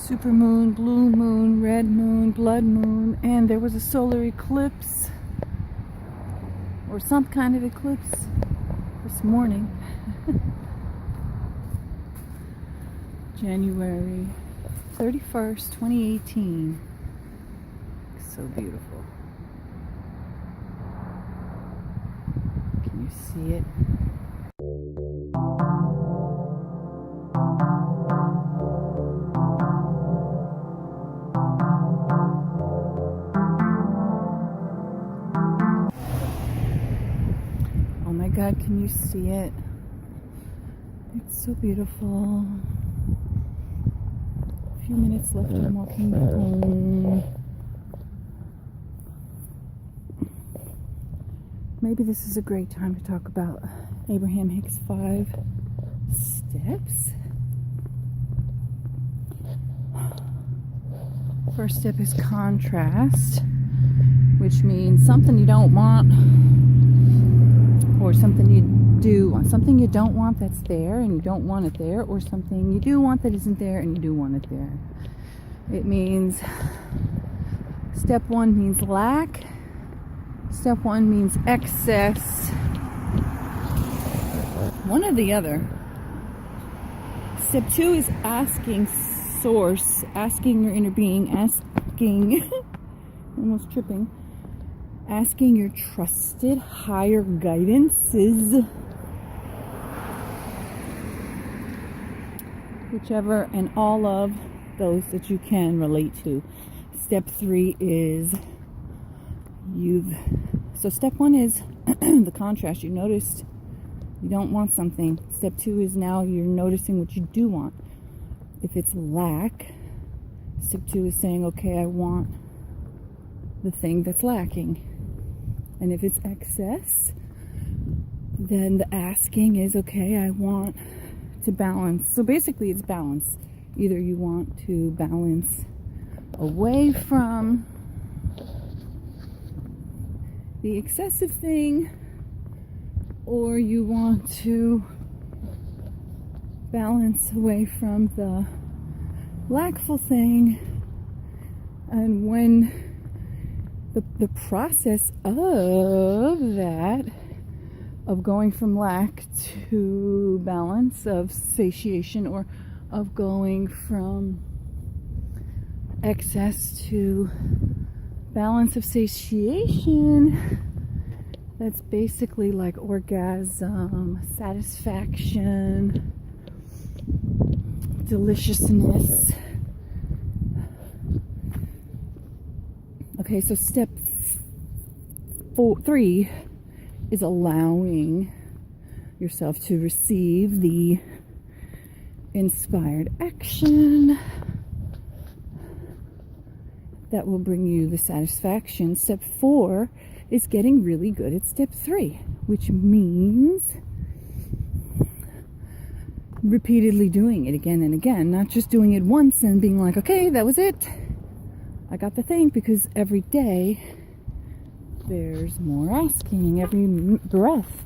super moon, blue moon, red moon, blood moon, and there was a solar eclipse or some kind of eclipse this morning. January 31st, 2018. So beautiful. Can you see it? Oh my God, can you see it? It's so beautiful. A few minutes left, I'm walking home. Maybe this is a great time to talk about Abraham Hick's 5 steps. First step is contrast, which means something you don't want or something you do want. Something you don't want that's there and you don't want it there, or something you do want that isn't there and you do want it there. It means step 1 means lack. Step 1 means excess. One or the other. Step 2 is asking source, asking your inner being, asking, almost tripping, asking your trusted higher guidances, whichever and all of those that you can relate to. Step 3 is so step 1 is the contrast. You noticed you don't want something. Step 2 is now you're noticing what you do want. If it's lack, step 2 is saying, okay, I want the thing that's lacking. And if it's excess, then the asking is, okay, I want to balance. So basically it's balance. Either you want to balance away from the excessive thing, or you want to balance away from the lackful thing. And when the process of that, of going from lack to balance, of satiation, or of going from excess to balance of satiation, that's basically like orgasm, satisfaction, deliciousness. Okay, so step 3 is allowing yourself to receive the inspired action that will bring you the satisfaction. Step 4 is getting really good at step 3, which means repeatedly doing it again and again, not just doing it once and being like, okay, that was it, I got the thing, because every day there's more asking, every breath.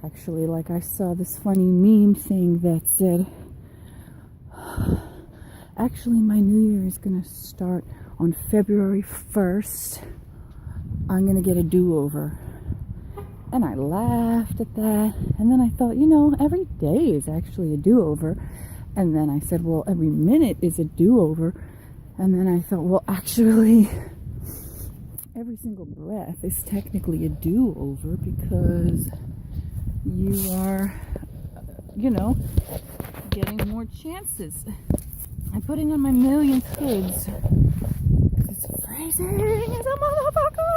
Actually, like I saw this funny meme thing that said, actually my new year is going to start on February 1st. I'm going to get a do-over. And I laughed at that. And then I thought, every day is actually a do-over. And then I said, well, every minute is a do-over. And then I thought, well, actually, every single breath is technically a do-over, because you are, getting more chances. I'm putting on my millionth hoods. It's freezing as a motherfucker.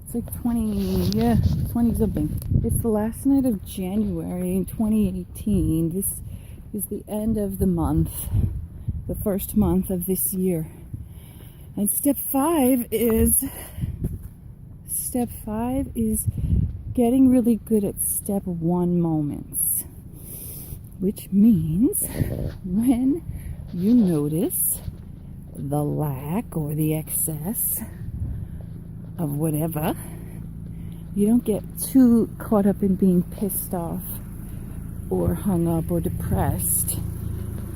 It's like 20 something. It's the last night of January in 2018. This is the end of the month, the first month of this year. And step 5 is getting really good at step 1 moments, which means when you notice the lack or the excess of whatever, you don't get too caught up in being pissed off or hung up or depressed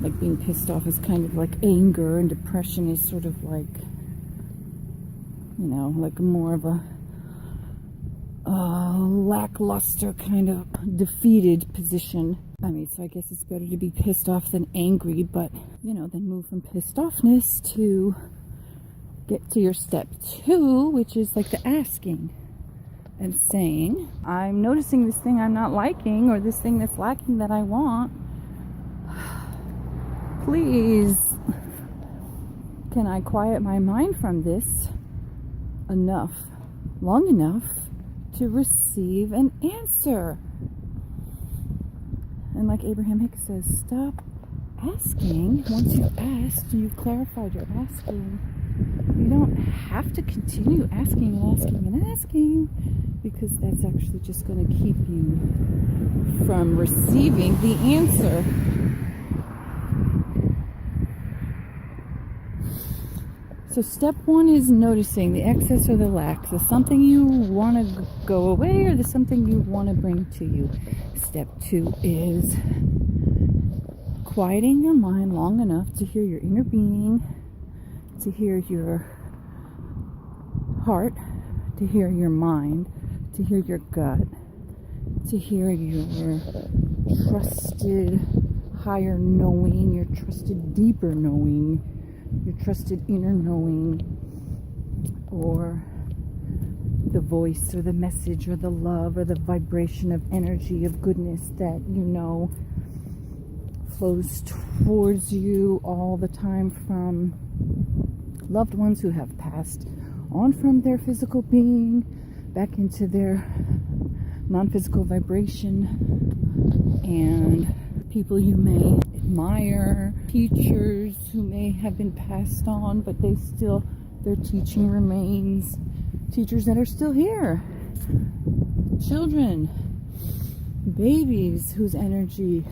Like being pissed off is kind of like anger, and depression is sort of like, you know, like more of a lackluster kind of defeated position. I mean, so I guess it's better to be pissed off than angry, but, you know, then move from pissed offness to get to your step 2, which is like the asking and saying, I'm noticing this thing I'm not liking, or this thing that's lacking that I want. Please, can I quiet my mind from this long enough to receive an answer? And like Abraham Hick says, stop asking. Once you've asked, you've clarified your asking. You don't have to continue asking and asking and asking, because that's actually just going to keep you from receiving the answer. So step 1 is noticing the excess or the lack. So something you want to go away, or there's something you want to bring to you. Step 2 is quieting your mind long enough to hear your inner being, to hear your heart, to hear your mind, to hear your gut, to hear your trusted higher knowing, your trusted deeper knowing, your trusted inner knowing, or the voice or the message or the love or the vibration of energy of goodness that you know flows towards you all the time from loved ones who have passed on from their physical being back into their non-physical vibration, and people you may admire, teachers who may have been passed on, but their teaching remains, teachers that are still here, children, babies whose energy,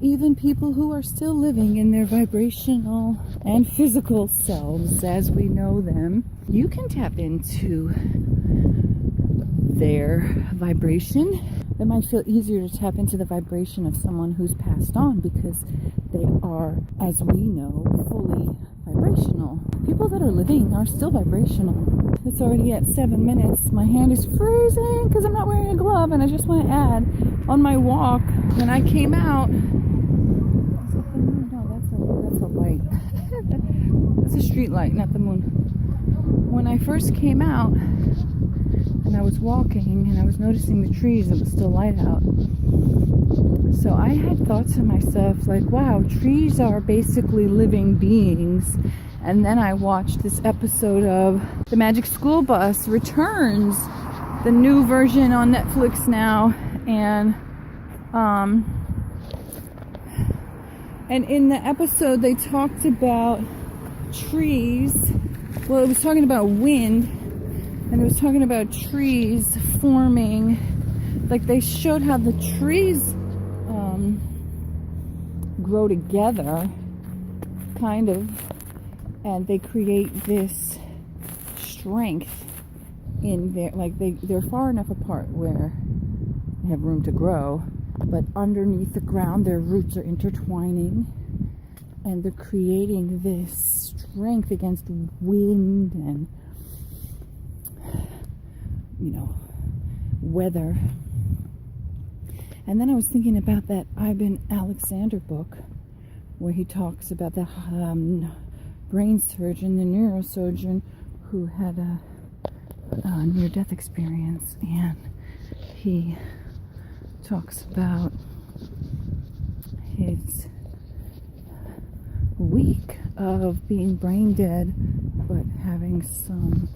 even people who are still living in their vibrational and physical selves as we know them. You can tap into their vibration. It might feel easier to tap into the vibration of someone who's passed on because they are, as we know, fully vibrational. People that are living are still vibrational. It's already at 7 minutes. My hand is freezing because I'm not wearing a glove, and I just want to add, on my walk, when I came out, that's a light. That's a street light, not the moon. When I first came out, and I was walking, and I was noticing the trees, it was still light out. So I had thought to myself, like, wow, trees are basically living beings. And then I watched this episode of The Magic School Bus Returns, the new version on Netflix now, and in the episode they talked about trees. Well, it was talking about wind, and it was talking about trees forming, like they showed how the trees grow together, kind of, and they create this strength in their, like they're far enough apart where they have room to grow, but underneath the ground their roots are intertwining, and they're creating this strength against wind and, you know, weather. And then I was thinking about that Ibn Alexander book where he talks about the brain surgeon, the neurosurgeon who had a near-death experience, and he talks about his week of being brain dead but having some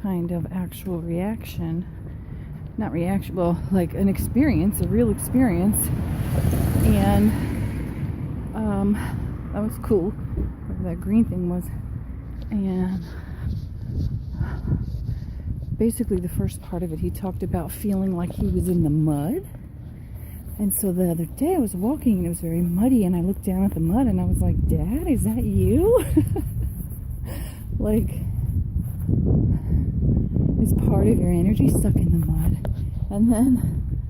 kind of actual reaction, not reaction, well, like an experience, a real experience, and that was cool, whatever that green thing was. And basically the first part of it, he talked about feeling like he was in the mud. And so the other day I was walking and it was very muddy, and I looked down at the mud and I was like, Dad, is that you? Like, is part of your energy stuck in the mud? And then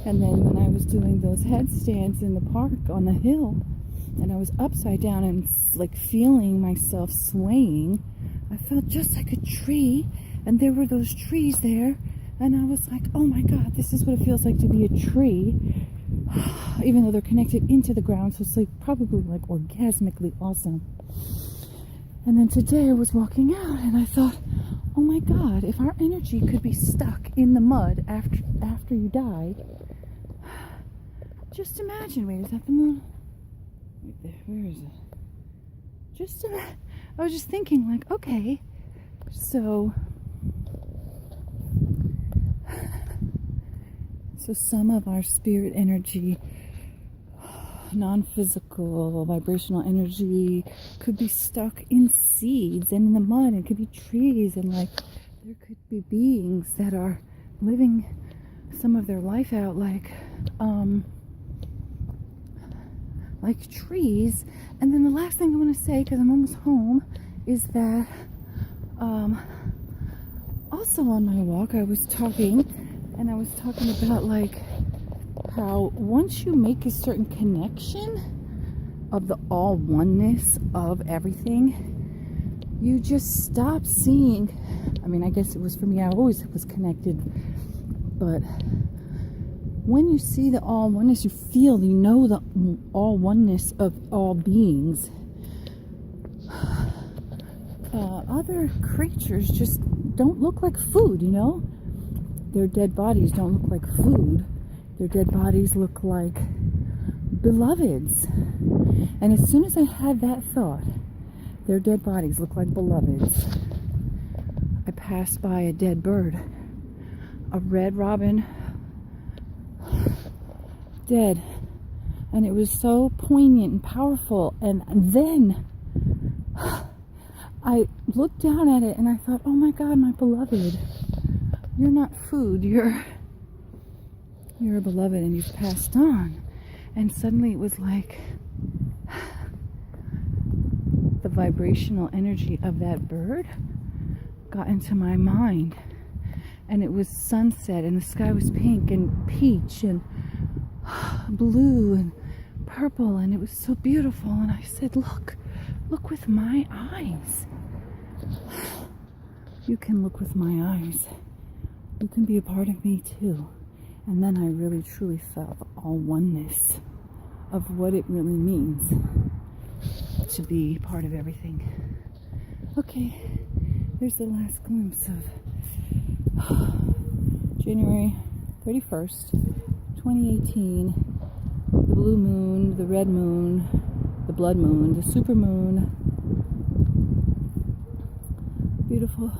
And then when I was doing those headstands in the park on the hill, and I was upside down and like feeling myself swaying, I felt just like a tree, and there were those trees there, and I was like, oh my God, this is what it feels like to be a tree, even though they're connected into the ground, so it's like probably like orgasmically awesome. And then today I was walking out and I thought, oh my God, if our energy could be stuck in the mud after you die, just imagine, wait, is that the moon? Right there, where is it? I was just thinking like, okay, so some of our spirit energy, non-physical, vibrational energy could be stuck in seeds and in the mud, and it could be trees, and like there could be beings that are living some of their life out like trees. And then the last thing I want to say, because I'm almost home, is that also on my walk I was talking about like how once you make a certain connection of the all oneness of everything, you just stop seeing, I mean, I guess it was for me, I always was connected, but when you see the all oneness, you know the all oneness of all beings. Other creatures just don't look like food, you know? Their dead bodies don't look like food. Their dead bodies look like beloveds. And as soon as I had that thought, their dead bodies look like beloveds, I passed by a dead bird, a red robin, dead. And it was so poignant and powerful. And then I looked down at it and I thought, oh my God, my beloved, you're not food, you're a beloved, and you've passed on. And suddenly it was like the vibrational energy of that bird got into my mind, and it was sunset and the sky was pink and peach and blue and purple, and it was so beautiful. And I said, look with my eyes. You can look with my eyes. You can be a part of me too. And then I really truly felt the all oneness of what it really means to be part of everything. Okay, here's the last glimpse of January 31st, 2018. The blue moon, the red moon, the blood moon, the super moon. Beautiful.